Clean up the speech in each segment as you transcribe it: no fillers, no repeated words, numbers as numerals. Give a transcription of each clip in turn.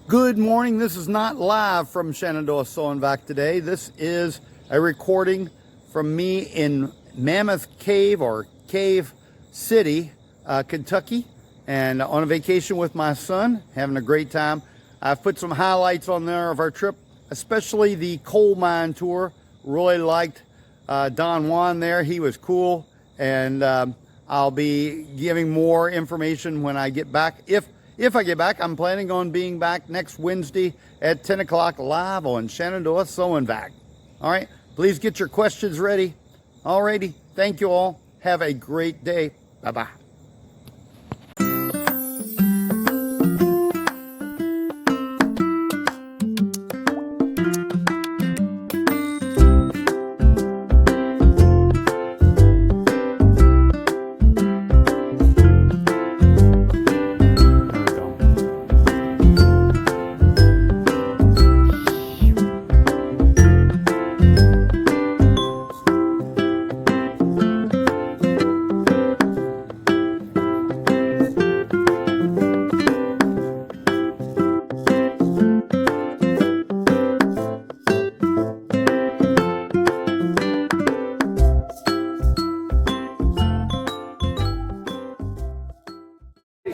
Good morning. This is not live from ShenandoahSewAndVac today. This is a recording from me in Mammoth Cave or Cave City, Kentucky, and on a vacation with my son, having a great time. I've put some highlights on there of our trip, especially the coal mine tour. Really liked Don Juan there. He was cool, and I'll be giving more information when I get back. If I get back, I'm planning on being back next Wednesday at 10 o'clock live on Shenandoah SewAndVac. All right, please get your questions ready. Alrighty, thank you all. Have a great day. Bye-bye.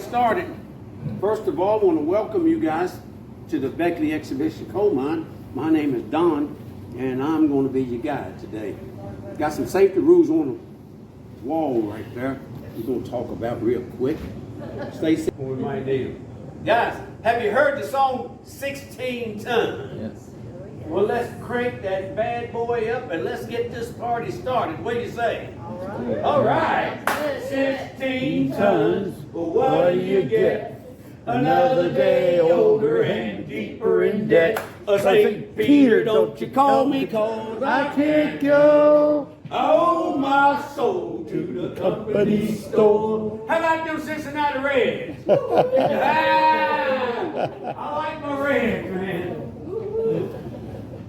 Started. First of all, I want to welcome you guys to the Beckley Exhibition Coal Mine. My name is Don, and I'm going to be your guide today. Got some safety rules on the wall right there we're going to talk about real quick. Stay safe when we might need them. Guys, have you heard the song 16 Tons? Yes. Well, let's crank that bad boy up and let's get this party started. What do you say? All right. 16 tons, well, what do you get? Another day older and deeper in debt. St. Peter, don't you call me, 'cause I can't go. I owe my soul to the company store. How about them Cincinnati Reds? I like my Reds, man.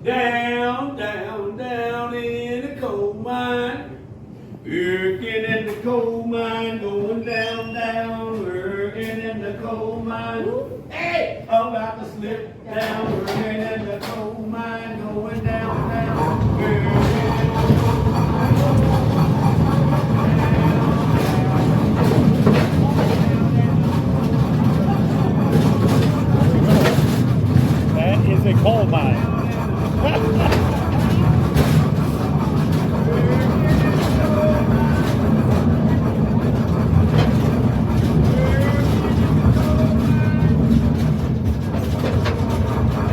Down, down, down in the coal mine. Working in the coal mine, going down, down, working in the coal mine. Hey, I'm about to slip down, working in the coal mine, going down, down, working in the That is a coal mine.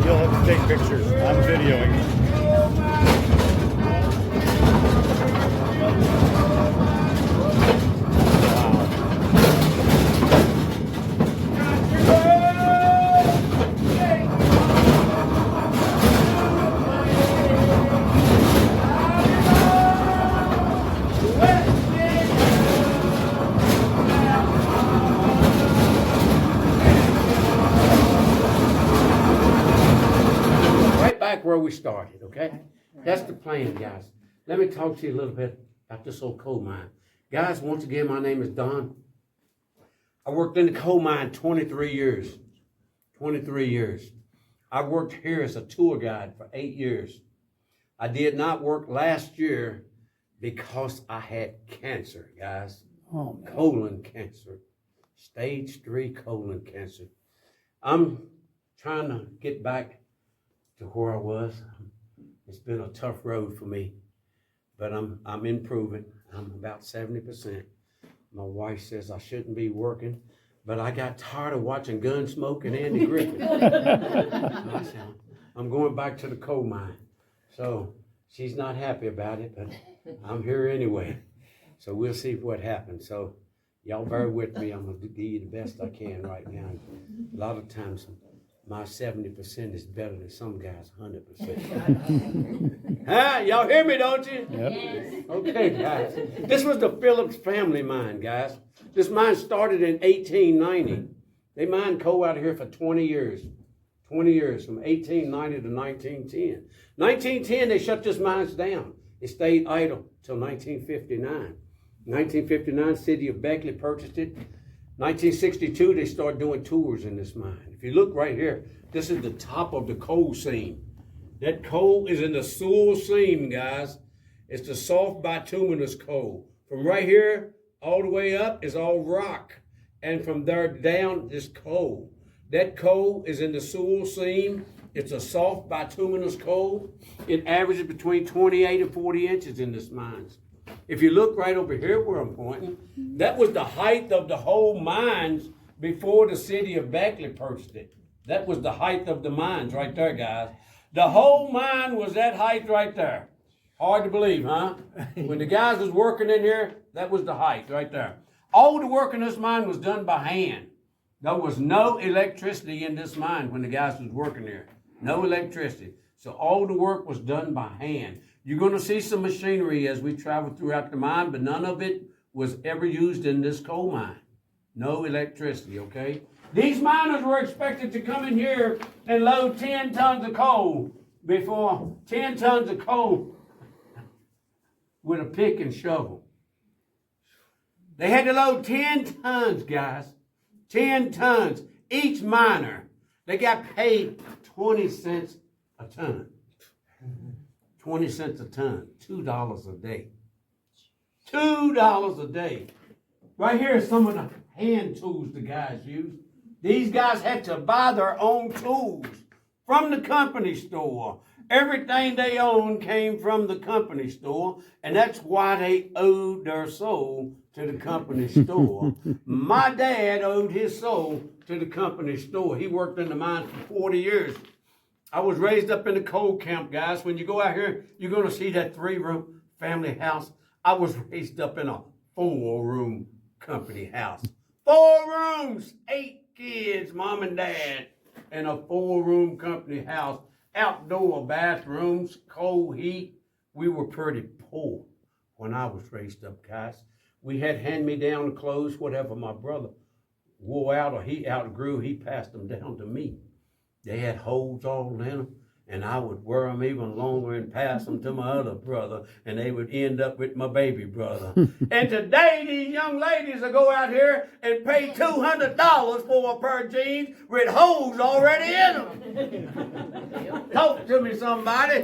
You'll have to take pictures. I'm videoing. where we started, okay? That's the plan, guys. Let me talk to you a little bit about this old coal mine. Guys, once again, my name is Don. I worked in the coal mine 23 years. 23 years. I worked here as a tour guide for 8 years. I did not work last year because I had cancer, guys. Oh, man. Colon cancer. Stage 3 colon cancer. I'm trying to get back to where I was. It's been a tough road for me, but I'm improving. I'm about 70%. My wife says I shouldn't be working, but I got tired of watching Gunsmoke and Andy Griffith. I said, I'm going back to the coal mine. So she's not happy about it, but I'm here anyway. So we'll see what happens. So y'all bear with me. I'm going to give you the best I can right now. A lot of times my 70% is better than some guys' 100%. Huh? Y'all hear me, don't you? Yep. Yes. Okay, guys. This was the Phillips family mine, guys. This mine started in 1890. They mined coal out of here for 20 years. 20 years, from 1890 to 1910. 1910, they shut this mines down. It stayed idle till 1959. 1959, city of Beckley purchased it. 1962, they started doing tours in this mine. If you look right here, this is the top of the coal seam. That coal is in the Sewell seam, guys. It's the soft bituminous coal. From right here all the way up is all rock. And from there down is coal. That coal is in the Sewell seam. It's a soft bituminous coal. It averages between 28 and 40 inches in this mine. If you look right over here where I'm pointing, that was the height of the whole mines before the city of Beckley purchased it. That was the height of the mines right there, guys. The whole mine was that height right there. Hard to believe, huh? When the guys was working in here, that was the height right there. All the work in this mine was done by hand. There was no electricity in this mine when the guys was working there. No electricity. So all the work was done by hand. You're going to see some machinery as we travel throughout the mine, but none of it was ever used in this coal mine. No electricity, okay? These miners were expected to come in here and load 10 tons of coal before 10 tons of coal with a pick and shovel. They had to load 10 tons, guys. 10 tons. Each miner, they got paid 20 cents a ton. 20 cents a ton. $2 a day. $2 a day. Right here is some of the hand tools the guys use. These guys had to buy their own tools from the company store. Everything they owned came from the company store, and that's why they owed their soul to the company store. My dad owed his soul to the company store. He worked in the mine for 40 years. I was raised up in a coal camp, guys. When you go out here, you're going to see that 3-room family house. I was raised up in a 4-room company house. 4 rooms, 8 kids, mom and dad, in a 4-room company house. Outdoor bathrooms, coal heat. We were pretty poor when I was raised up, guys. We had hand-me-down clothes, whatever my brother wore out or he outgrew, he passed them down to me. They had holes all in them, and I would wear them even longer and pass them to my other brother, and they would end up with my baby brother. And today, these young ladies will go out here and pay $200 for a pair of jeans with holes already in them. Talk to me, somebody.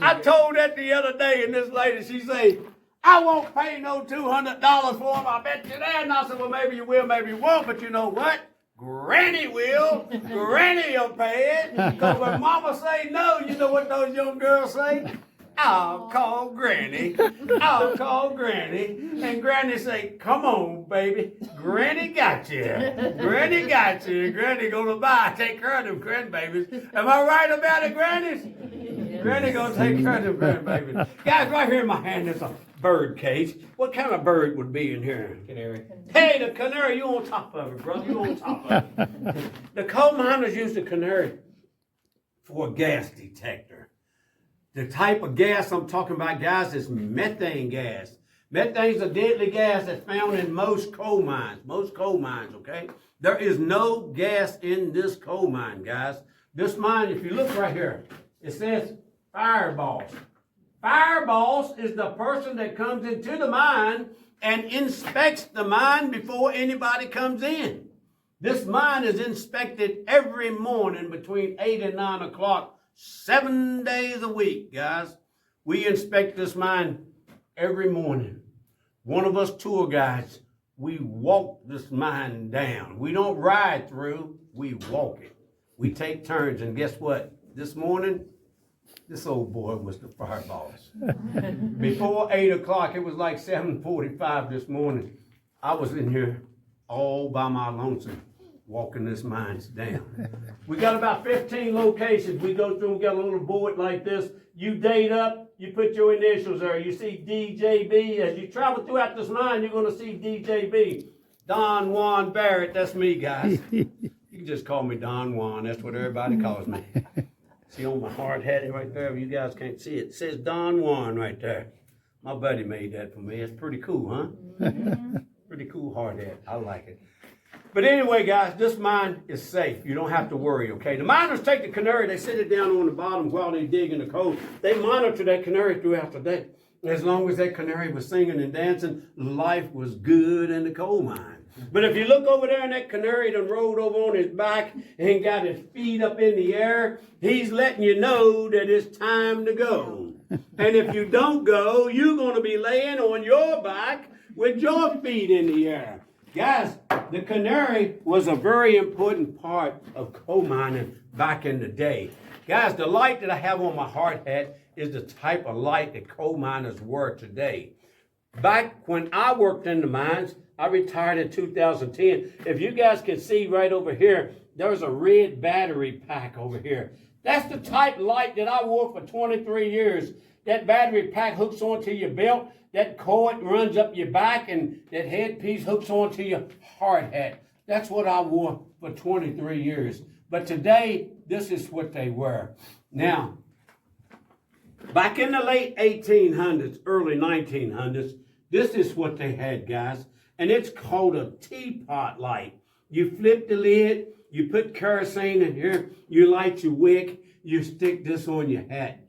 I told that the other day, and this lady, she said, I won't pay no $200 for them. I bet you that. And I said, well, maybe you will, maybe you won't, but you know what? Granny will. Granny will pay it. Because when mama say no, you know what those young girls say? I'll call Granny. I'll call Granny. And Granny say, come on, baby. Granny got you. Granny got you. Granny gonna take care of them grandbabies. Am I right about it, grannies? Granny gonna take care of them grandbabies. Guys, right here in my hand is a bird cage. What kind of bird would be in here? Canary. Hey, the canary, you on top of it, brother. You on top of it. The coal miners use the canary for a gas detector. The type of gas I'm talking about, guys, is methane gas. Methane is a deadly gas that's found in most coal mines. Most coal mines, okay? There is no gas in this coal mine, guys. This mine, if you look right here, it says fire boss. Fire boss is the person that comes into the mine and inspects the mine before anybody comes in. This mine is inspected every morning between 8 and 9 o'clock, 7 days a week, guys. We inspect this mine every morning. One of us tour guides, we walk this mine down. We don't ride through, we walk it. We take turns, and guess what? This morning, this old boy was the fire boss. Before 8 o'clock, it was like 7:45 this morning. I was in here all by my lonesome, walking this mines down. We got about 15 locations. We go through and got a little board like this. You date up, you put your initials there. You see DJB. As you travel throughout this mine, you're going to see DJB. Don Juan Barrett, that's me, guys. You can just call me Don Juan. That's what everybody calls me. See on my hard hat right there, you guys can't see it. It says Don Juan right there. My buddy made that for me. It's pretty cool, huh? Pretty cool hard hat. I like it. But anyway, guys, this mine is safe. You don't have to worry, okay? The miners take the canary, they sit it down on the bottom while they dig in the coal. They monitor that canary throughout the day. as long as that canary was singing and dancing, life was good in the coal mine. But if you look over there and that canary done rolled over on his back and got his feet up in the air, he's letting you know that it's time to go. And if you don't go, you're going to be laying on your back with your feet in the air. Guys, the canary was a very important part of coal mining back in the day. Guys, the light that I have on my hard hat is the type of light that coal miners wear today. Back when I worked in the mines, I retired in 2010. If you guys can see right over here, there's a red battery pack over here. That's the type of light that I wore for 23 years. That battery pack hooks onto your belt, that cord runs up your back, and that headpiece hooks onto your hard hat. That's what I wore for 23 years. But today, this is what they wear. Now, back in the late 1800s, early 1900s, this is what they had, guys. And it's called a teapot light. You flip the lid, you put kerosene in here, you light your wick, you stick this on your hat.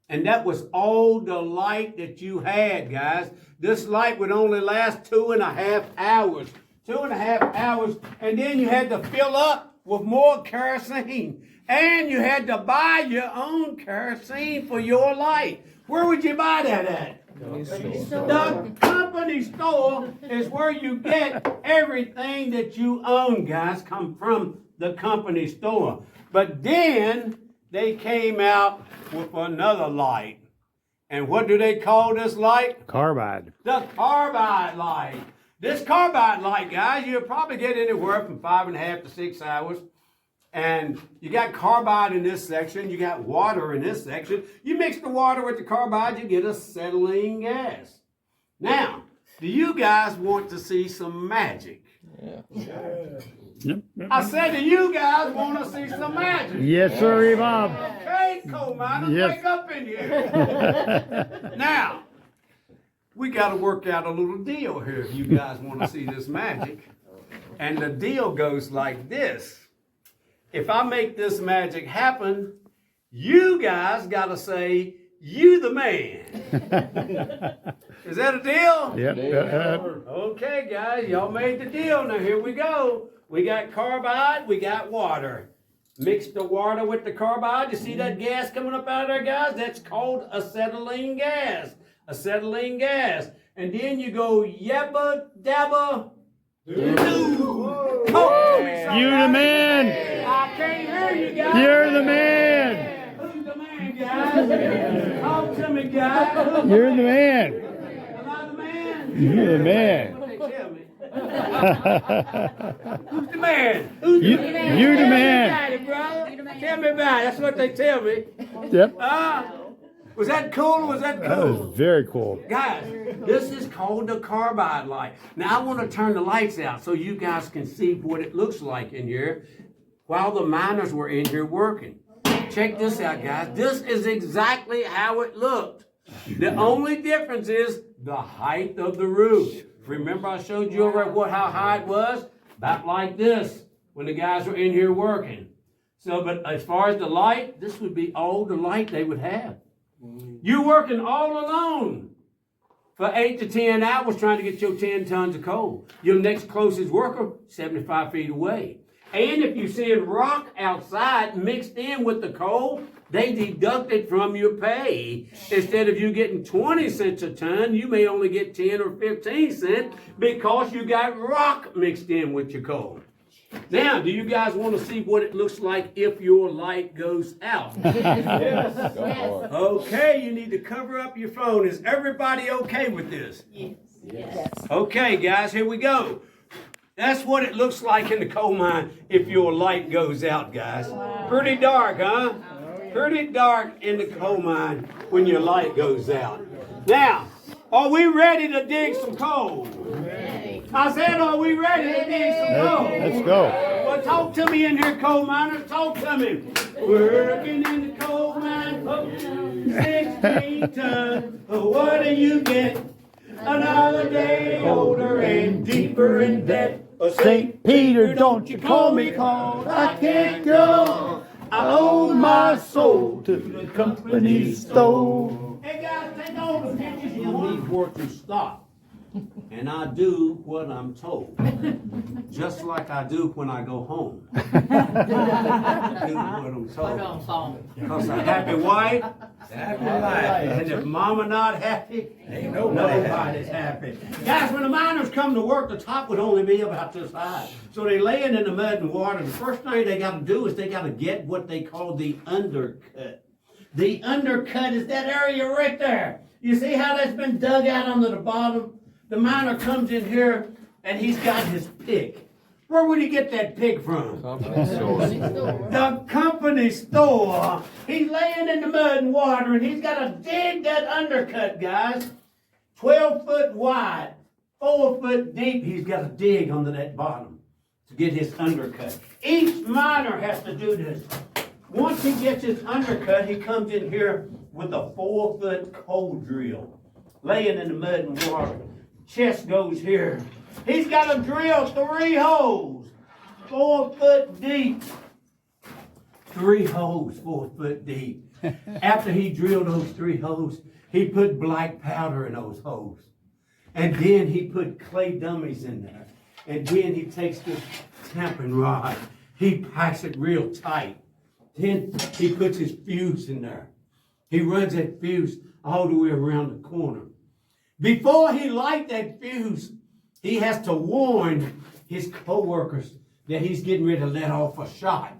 And that was all the light that you had, guys. This light would only last 2.5 hours. 2.5 hours, and then you had to fill up with more kerosene. And you had to buy your own kerosene for your light. Where would you buy that at? The company store is where you get everything that you own, guys, come from the company store. But then they came out with another light. And what do they call this light? Carbide. The carbide light. This carbide light, guys, you'll probably get anywhere from 5.5 to 6 hours. And you got carbide in this section, you got water in this section. You mix the water with the carbide, you get acetylene gas. Now, do you guys want to see some magic? Yep. I said, do you guys want to see some magic? Yes, sir, Bob. Okay, coal miners, Yes. wake up in here. Now, we got to work out a little deal here if you guys want to see this magic. And the deal goes like this. If I make this magic happen, you guys got to say, you the man. Is that a deal? Yep. Okay, guys, y'all made the deal. Now, here we go. We got carbide, we got water. Mix the water with the carbide. You see that gas coming up out of there, guys? That's called acetylene gas. Acetylene gas. And then you go yabba dabba doo. Talk to me, somebody. You the man. I can't hear you guys. You're the man. Who's the man, guys? Talk to me, guys. You're the man. Am I the man? You're the man. What they tell me? Who's the man? Who's You, the man? you're the Tell me man. about it, bro. Tell me about it. That's what they tell me. Yep. Was that cool or was that cool? That was very cool. Guys, this is called the carbide light. Now I want to turn the lights out so you guys can see what it looks like in here while the miners were in here working. Check this out, guys. This is exactly how it looked. The only difference is the height of the roof. Remember I showed you over how high it was? About like this when the guys were in here working. So, but as far as the light, this would be all the light they would have. You working all alone for 8 to 10 hours trying to get your 10 tons of coal. Your next closest worker, 75 feet away. And if you see rock outside mixed in with the coal, they deduct it from your pay. Instead of you getting 20 cents a ton, you may only get 10 or 15 cents because you got rock mixed in with your coal. Now, do you guys want to see what it looks like if your light goes out? Yes. Okay, you need to cover up your phone. Is everybody okay with this? Yes. Okay, guys, here we go. That's what it looks like in the coal mine if your light goes out, guys. Wow. Pretty dark, huh? Pretty dark in the coal mine when your light goes out. Now, are we ready to dig some coal? I said, are we ready to dig some coal? Let's go. Well, talk to me in here, coal miners. Talk to me. Working in the coal mine, 16 tons. What do you get? Another day older and deeper in debt. St. Peter, don't you call me, cause I can't go. I owe my soul to the company store. Hey guys, take all the pictures you me for to stop. And I do what I'm told. Just like I do when I go home. I do what I'm told. Because a happy wife, Happy life. and if mama not happy, Ain't nobody nobody's happy. Guys, when the miners come to work, the top would only be about this high. So they laying in the mud and water. The first thing they got to do is they got to get what they call the undercut. The undercut is that area right there. You see how that's been dug out under the bottom? The miner comes in here and he's got his pick. Where would he get that pig from? The company store. He's laying in the mud and water and he's got to dig that undercut, guys. 12 foot wide, 4 foot deep. He's got to dig under that bottom to get his undercut. Each miner has to do this. Once he gets his undercut, he comes in here with a 4 foot coal drill, laying in the mud and water. Chest goes here. He's got to drill 3 holes, 4 foot deep. 3 holes, 4 foot deep. After he drilled those 3 holes, he put black powder in those holes. And then he put clay dummies in there. And then he takes this tamping rod. He packs it real tight. Then he puts his fuse in there. He runs that fuse all the way around the corner. Before he light that fuse, he has to warn his co-workers that he's getting ready to let off a shot.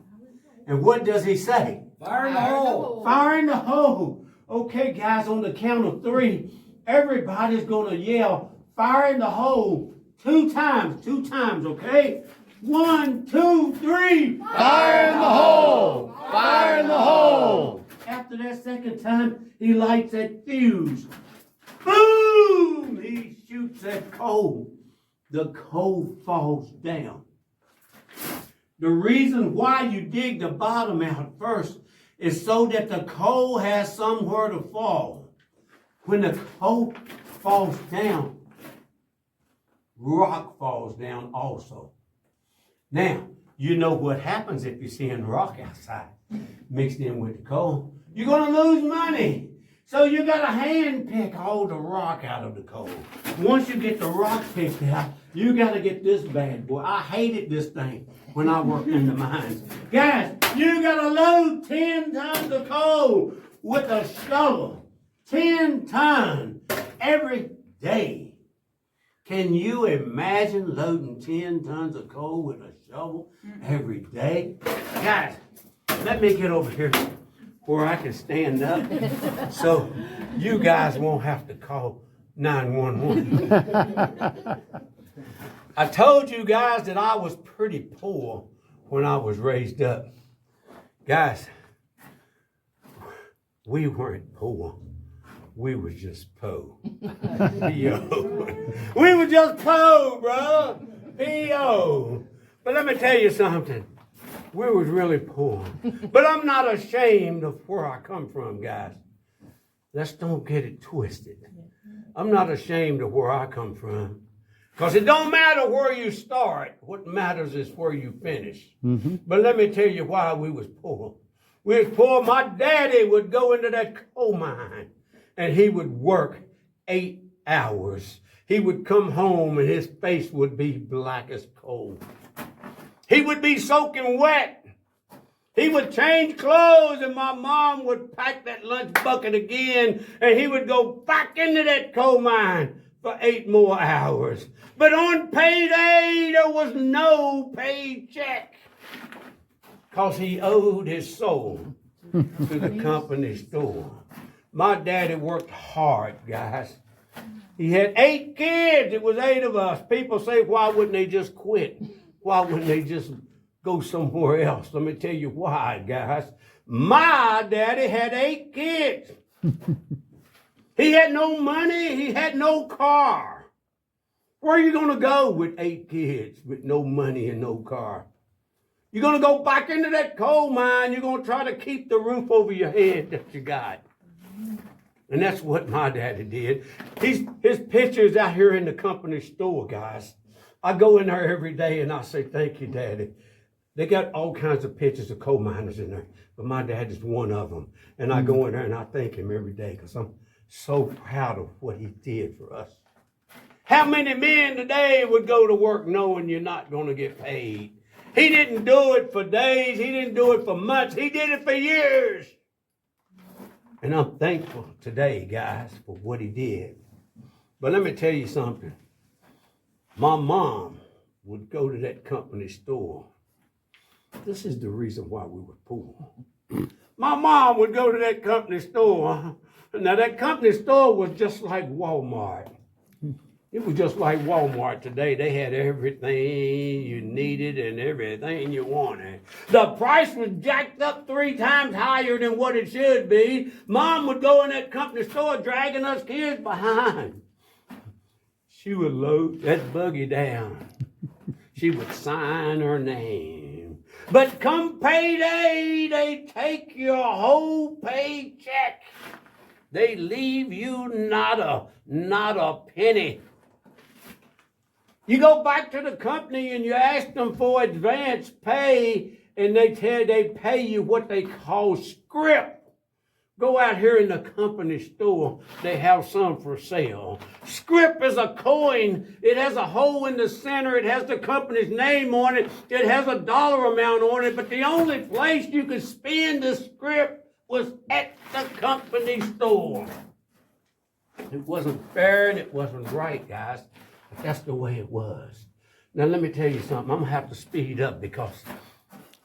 And what does he say? Fire in the hole. Fire in the hole. Okay, guys, on the count of 3, everybody's going to yell, fire in the hole 2 times. 2 times, okay? 1, 2, 3. Fire in the hole! Fire in the hole! After that second time, he lights that fuse. Boom! He shoots that coal. The coal falls down. The reason why you dig the bottom out first is so that the coal has somewhere to fall. When the coal falls down, rock falls down also. Now, you know what happens if you're seeing rock outside mixed in with the coal. You're going to lose money. So you got to hand pick all the rock out of the coal. Once you get the rock picked out, you got to get this bad boy. I hated this thing when I worked in the mines. Guys, you got to load 10 tons of coal with a shovel. 10 tons every day. Can you imagine loading 10 tons of coal with a shovel every day? Guys, let me get over here where I can stand up so you guys won't have to call 911. I told you guys that I was pretty poor when I was raised up. Guys, we weren't poor. We were just po. P.O. We were just po, bro. P.O. But let me tell you something. We was really poor. But I'm not ashamed of where I come from, guys. Let's don't get it twisted. I'm not ashamed of where I come from. Because it don't matter where you start. What matters is where you finish. But let me tell you why we was poor. We was poor. My daddy would go into that coal mine and he would work 8 hours. He would come home and his face would be black as coal. He would be soaking wet. He would change clothes and my mom would pack that lunch bucket again and he would go back into that coal mine for 8 more hours. But on payday, there was no paycheck because he owed his soul to the company store. My daddy worked hard, guys. He had 8 kids. It was 8 of us. People say, why wouldn't they just quit? Why wouldn't they just go somewhere else? Let me tell you why, guys. My daddy had 8 kids. He had no money. He had no car. Where are you going to go with 8 kids with no money and no car? You're going to go back into that coal mine. You're going to try to keep the roof over your head that you got. And that's what my daddy did. His picture's out here in the company store, guys. I go in there every day and I say, thank you, Daddy. They got all kinds of pictures of coal miners in there, but my dad is one of them. And I go in there and I thank him every day because I'm 'cause I'm proud of him. And that's what my daddy did. His picture's out here in the company store, guys. I go in there every day and I say, thank you, Daddy. They got all kinds of pictures of coal miners in there, but my dad is one of them. And I go in there and I thank him every day because I'm so proud of what he did for us. How many men today would go to work knowing you're not going to get paid? He didn't do it for days. He didn't do it for months. He did it for years. And I'm thankful today, guys, for what he did. But let me tell you something. My mom would go to that company store. This is the reason why we were poor. My mom would go to that company store. Now, that company store was just like Walmart. It was just like Walmart today. They had everything you needed and everything you wanted. The price was jacked up 3 times higher than what it should be. Mom would go in that company store dragging us kids behind. She would load that buggy down. She would sign her name. But come payday, they take your whole paycheck. They leave you not a penny. You go back to the company and you ask them for advance pay, and they pay you what they call script. Go out here in the company store, they have some for sale. Script is a coin. It has a hole in the center. It has the company's name on it. It has a dollar amount on it, but the only place you could spend the script was at the company store. It wasn't fair and it wasn't right, guys. But that's the way it was. Now let me tell you something. I'm going to have to speed up because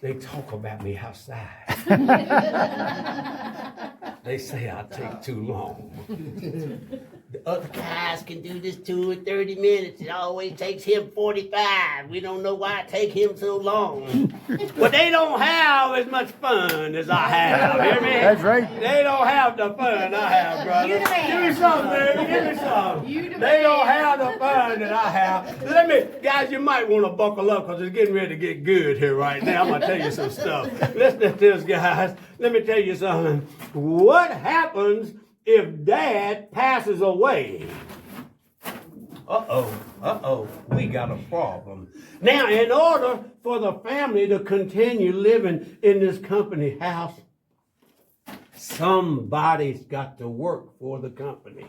they talk about me outside. They say I take too long. The other guys can do this 2 or 30 minutes. It always takes him 45. We don't know why it takes him so long. But they don't have as much fun as I have. Hear me? That's right. They don't have the fun I have, brother. You the man. Give me something, baby. Give me something. You the They don't man. have the fun that I have. Guys, you might want to buckle up because it's getting ready to get good here right now. I'm going to tell you some stuff. Listen to this, guys. Let me tell you something. What happens if Dad passes away? We got a problem. Now, in order for the family to continue living in this company house, somebody's got to work for the company.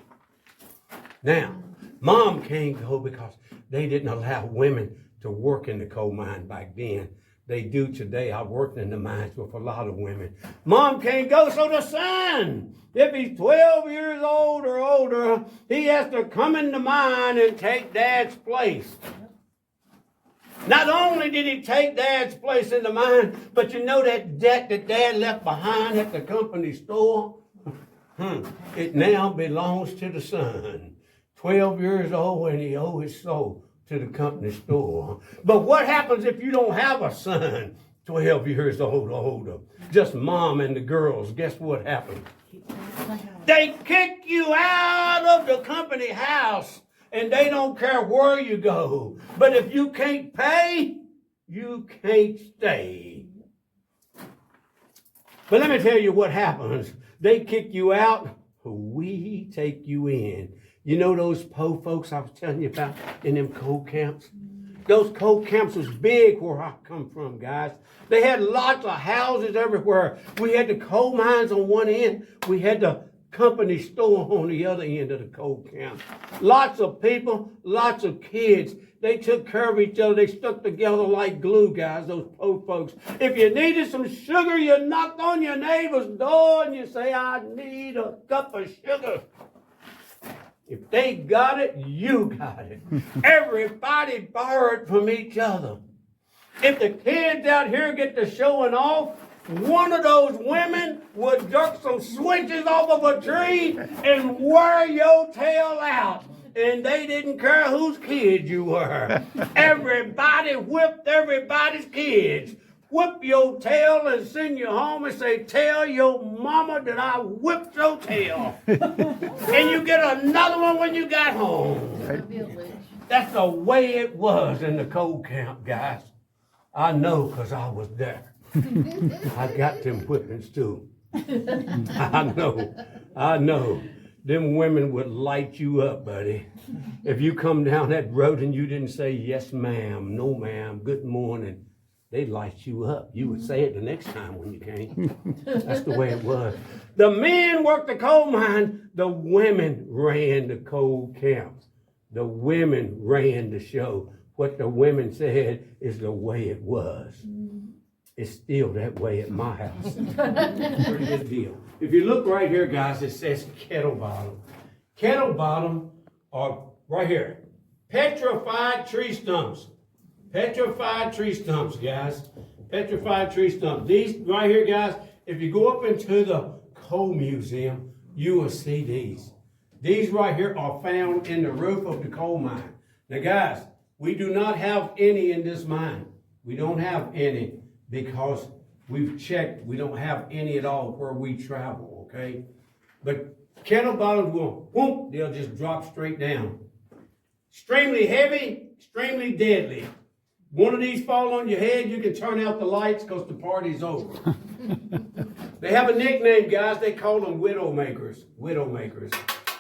Now, Mom can't go because they didn't allow women to work in the coal mine back then. They do today. I've worked in the mines with a lot of women. Mom can't go, so the son, if he's 12 years old or older, he has to come in the mine and take Dad's place. Not only did he take Dad's place in the mine, but you know that debt that Dad left behind at the company store? It now belongs to the son. 12 years old and he owes his soul to the company store. But what happens if you don't have a son 12 years old or older? Just Mom and the girls. Guess what happens? They kick you out of the company house and they don't care where you go. But if you can't pay, you can't stay. But let me tell you what happens. They kick you out, we take you in. You know those po folks I was telling you about in them coal camps? Those coal camps was big where I come from, guys. They had lots of houses everywhere. We had the coal mines on one end. We had the company store on the other end of the coal camp. Lots of people, lots of kids. They took care of each other. They stuck together like glue, guys, those po folks. If you needed some sugar, you knocked on your neighbor's door and you say, I need a cup of sugar. If they got it, you got it. Everybody borrowed from each other. If the kids out here get to showing off, one of those women would jerk some switches off of a tree and wear your tail out. And they didn't care whose kid you were. Everybody whipped everybody's kids. Whip your tail and send you home and say, tell your mama that I whipped your tail. And you get another one when you got home. That's the way it was in the coal camp, guys. I know because I was there. I got them whippings too. I know. Them women would light you up, buddy. If you come down that road and you didn't say, yes, ma'am, no, ma'am, good morning, they'd light you up. You would say it the next time when you came. That's the way it was. The men worked the coal mine. The women ran the coal camps. The women ran the show. What the women said is the way it was. It's still that way at my house. Pretty good deal. If you look right here, guys, it says kettle bottom. Kettle bottom are right here. Petrified tree stumps. Petrified tree stumps, guys. Petrified tree stumps. These right here, guys, if you go up into the coal museum, you will see these. These right here are found in the roof of the coal mine. Now, guys, we do not have any in this mine. We don't have any because we've checked. We don't have any at all where we travel, okay? But kettle bottoms will, whoop, they'll just drop straight down. Extremely heavy, extremely deadly. One of these fall on your head, you can turn out the lights because the party's over. They have a nickname, guys. They call them widow makers. Widow makers.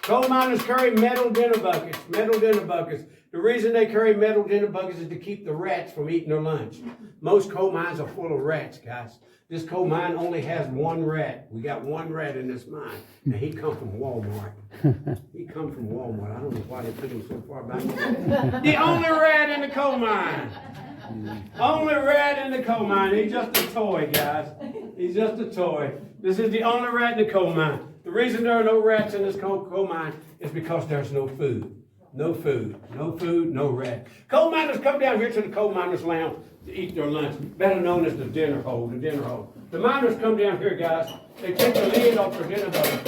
Coal miners carry metal dinner buckets. Metal dinner buckets. The reason they carry metal dinner buckets is to keep the rats from eating their lunch. Most coal mines are full of rats, guys. This coal mine only has one rat. We got one rat in this mine. And he come from Walmart. He come from Walmart. I don't know why they put him so far back. The only rat in the coal mine. Only rat in the coal mine. He's just a toy, guys. He's just a toy. This is the only rat in the coal mine. The reason there are no rats in this coal mine is because there's no food. No food. No food, no rat. Coal miners come down here to the coal miners' lounge to eat their lunch, better known as the dinner hole. The dinner hole. The miners come down here, guys. They take the lid off their dinner bucket.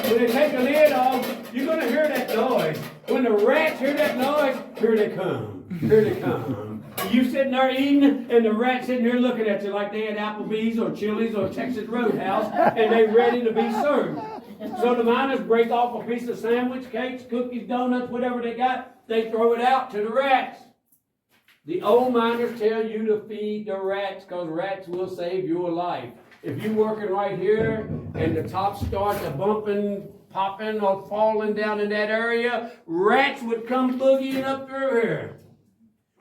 When they take the lid off, you're going to hear that noise. When the rats hear that noise, here they come. Here they come. You sitting there eating, and the rats sitting there looking at you like they had Applebee's or Chili's or Texas Roadhouse, and they ready to be served. So the miners break off a piece of sandwich, cakes, cookies, donuts, whatever they got, they throw it out to the rats. The old miners tell you to feed the rats because rats will save your life. If you're working right here and the top starts bumping, popping, or falling down in that area, rats would come boogieing up through here.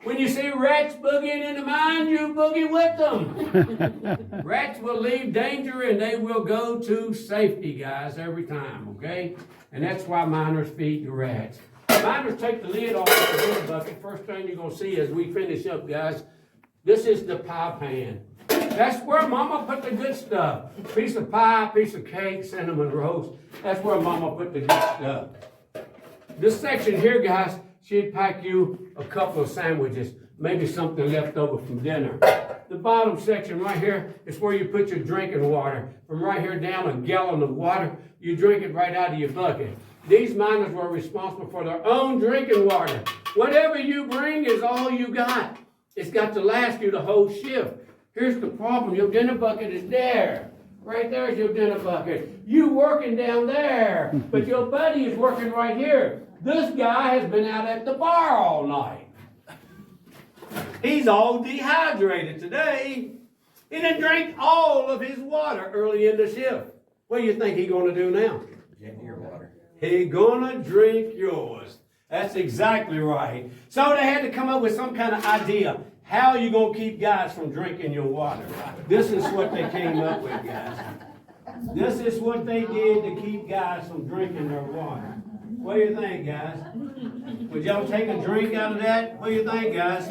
When you see rats boogieing in the mine, you boogie with them. Rats will leave danger and they will go to safety, guys, every time, okay? And that's why miners feed the rats. Miners take the lid off the dinner bucket. First thing you're going to see as we finish up, guys, this is the pie pan. That's where Mama put the good stuff. Piece of pie, piece of cake, cinnamon roast. That's where Mama put the good stuff. This section here, guys, she'd pack you a couple of sandwiches, maybe something left over from dinner. The bottom section right here is where you put your drinking water. From right here down, a gallon of water, you drink it right out of your bucket. These miners were responsible for their own drinking water. Whatever you bring is all you got. It's got to last you the whole shift. Here's the problem. Your dinner bucket is there. Right there's your dinner bucket. You working down there, but your buddy is working right here. This guy has been out at the bar all night. He's all dehydrated today. He done drank all of his water early in the shift. What do you think he's going to do now? Drink your water. He's going to drink yours. That's exactly right. So they had to come up with some kind of idea. How are you going to keep guys from drinking your water? This is what they came up with, guys. This is what they did to keep guys from drinking their water. What do you think, guys? Would y'all take a drink out of that? What do you think, guys?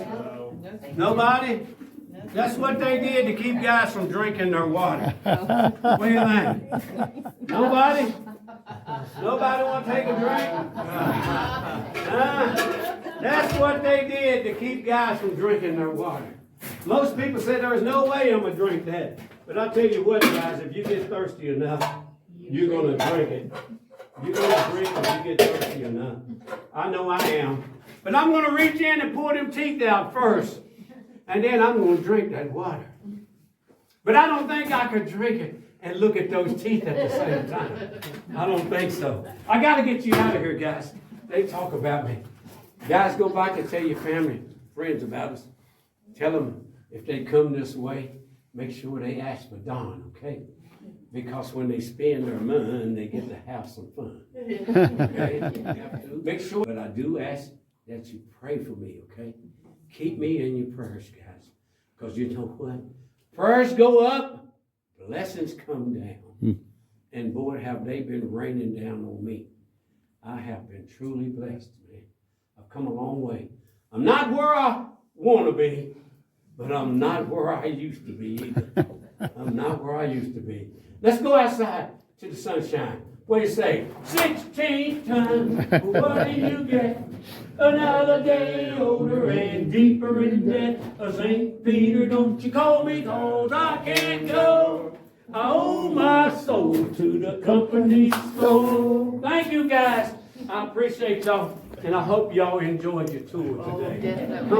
Nobody? That's what they did to keep guys from drinking their water. What do you think? Nobody? Nobody want to take a drink? That's what they did to keep guys from drinking their water. Most people say there's no way I'm going to drink that. But I'll tell you what, guys, if you get thirsty enough, you're going to drink it. You're going to drink if you get thirsty enough. I know I am. But I'm going to reach in and pull them teeth out first. And then I'm going to drink that water. But I don't think I could drink it and look at those teeth at the same time. I don't think so. I got to get you out of here, guys. They talk about me. Guys, go back and tell your family, friends about us. Tell them if they come this way, make sure they ask for Don, okay? Because when they spend their money, they get to have some fun. Okay? Make sure. But I do ask that you pray for me, okay? Keep me in your prayers, guys. Because you know what? Prayers go up, blessings come down. And boy, have they been raining down on me. I have been truly blessed, man. I've come a long way. I'm not where I want to be, but I'm not where I used to be either. I'm not where I used to be. Let's go outside to the sunshine. What do you say? 16th time, what do you get? Another day older and deeper in debt. St. Peter, don't you call me, 'cause I can't go. I owe my soul to the company store. Thank you guys. I appreciate y'all, and I hope y'all enjoyed your tour today.